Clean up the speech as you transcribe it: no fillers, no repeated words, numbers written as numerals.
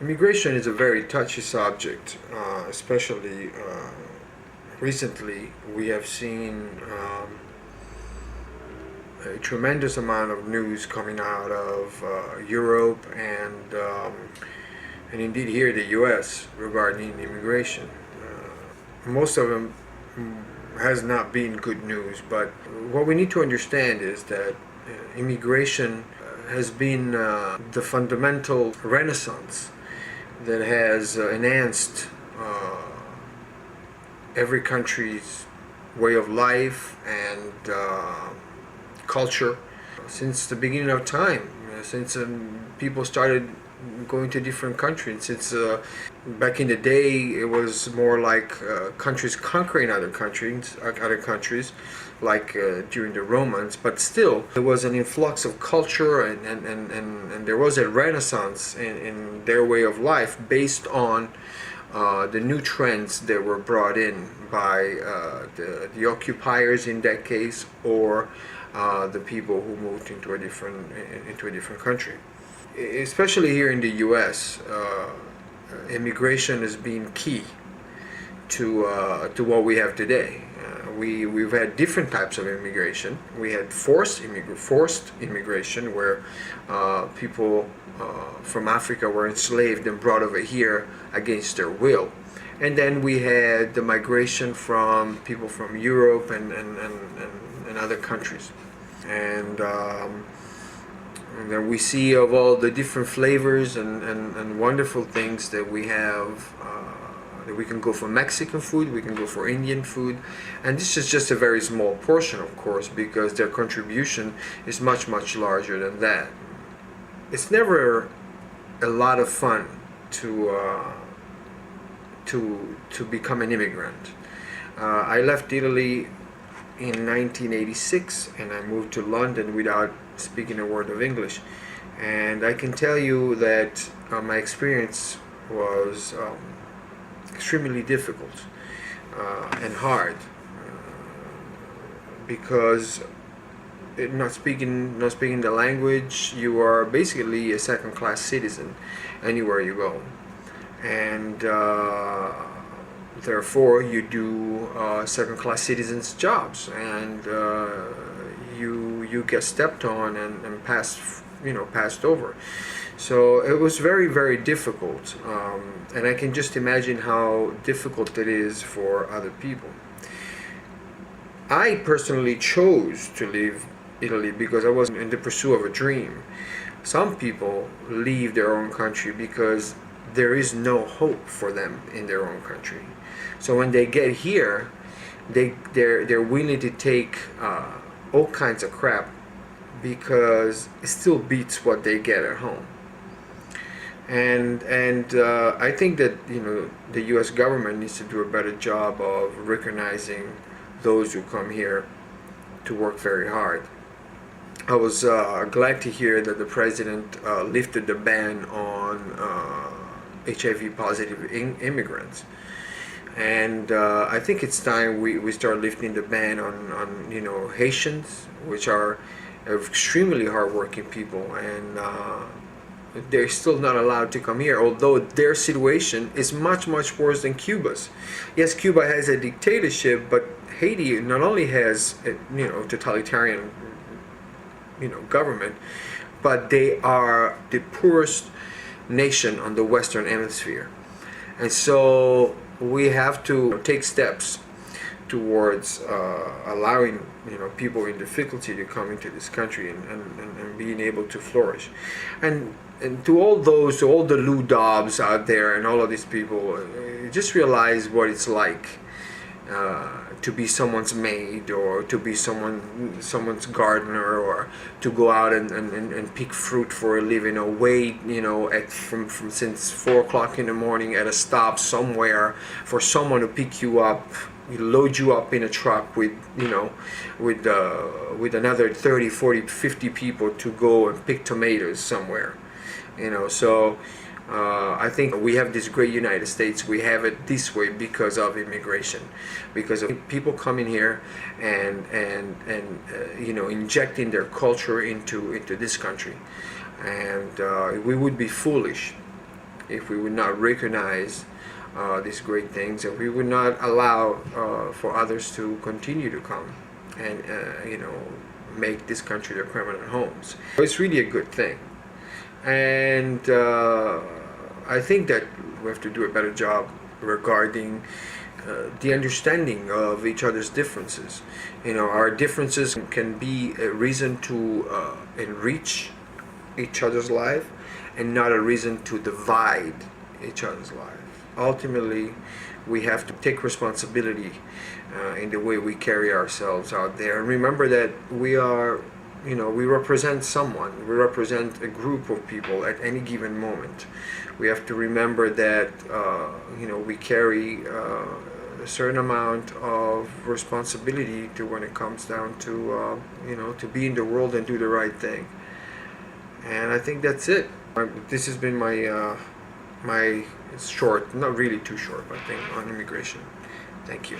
Immigration is a very touchy subject, especially recently. We have seen a tremendous amount of news coming out of Europe and indeed here in the U.S. regarding immigration. Most of them has not been good news, but what we need to understand is that immigration has been the fundamental renaissance that has enhanced every country's way of life and culture since the beginning of time, since people started going to different countries. Since back in the day, it was more like countries conquering other countries, like during the Romans. But still, there was an influx of culture, and there was a renaissance in their way of life based on the new trends that were brought in by the occupiers in that case, or the people who moved into a different country. Especially here in the U.S., immigration has been key to what we have today. We've had different types of immigration. We had forced immigration, where people from Africa were enslaved and brought over here against their will. And then we had the migration from people from Europe and other countries. And then we see of all the different flavors and wonderful things that we have. That we can go for Mexican food, we can go for Indian food, and this is just a very small portion, of course, because their contribution is much larger than that. It's never a lot of fun to become an immigrant. I left Italy in 1986, and I moved to London without speaking a word of English, and I can tell you that my experience was extremely difficult and hard, because not speaking the language, you are basically a second-class citizen anywhere you go, and therefore you do second-class citizens' jobs, and you get stepped on and passed over. So it was very difficult, and I can just imagine how difficult it is for other people. I personally chose to leave Italy because I was in the pursuit of a dream. Some people leave their own country because there is no hope for them in their own country. So when they get here, they're willing to take all kinds of crap because it still beats what they get at home. And I think that the U.S. government needs to do a better job of recognizing those who come here to work very hard. I was glad to hear that the president lifted the ban on HIV positive immigrants, and I think it's time we start lifting the ban on Haitians, which are extremely hardworking people, and they're still not allowed to come here, although their situation is much worse than Cuba's. Yes, Cuba has a dictatorship, but Haiti not only has a totalitarian government, but they are the poorest nation on the Western Hemisphere, and so we have to take steps towards allowing people in difficulty to come into this country and being able to flourish. And to all the Lou Dobbs out there and all of these people, just realize what it's like to be someone's maid, or to be someone's gardener, or to go out and pick fruit for a living, or wait from since 4 o'clock in the morning at a stop somewhere for someone to pick you up, load you up in a truck with another 30, 40, 50 people to go and pick tomatoes somewhere. So I think we have this great United States. We have it this way because of immigration, because of people coming here and injecting their culture into this country, and we would be foolish if we would not recognize these great things, if we would not allow for others to continue to come and make this country their permanent homes. It's really a good thing, and I think that we have to do a better job regarding the understanding of each other's differences. Our differences can be a reason to enrich each other's life and not a reason to divide each other's life. Ultimately, we have to take responsibility in the way we carry ourselves out there, and remember that we are, we represent someone, we represent a group of people at any given moment. We have to remember that we carry a certain amount of responsibility to when it comes down to to be in the world and do the right thing. And I think that's it. This has been my short, not really too short, but thing on immigration. Thank you.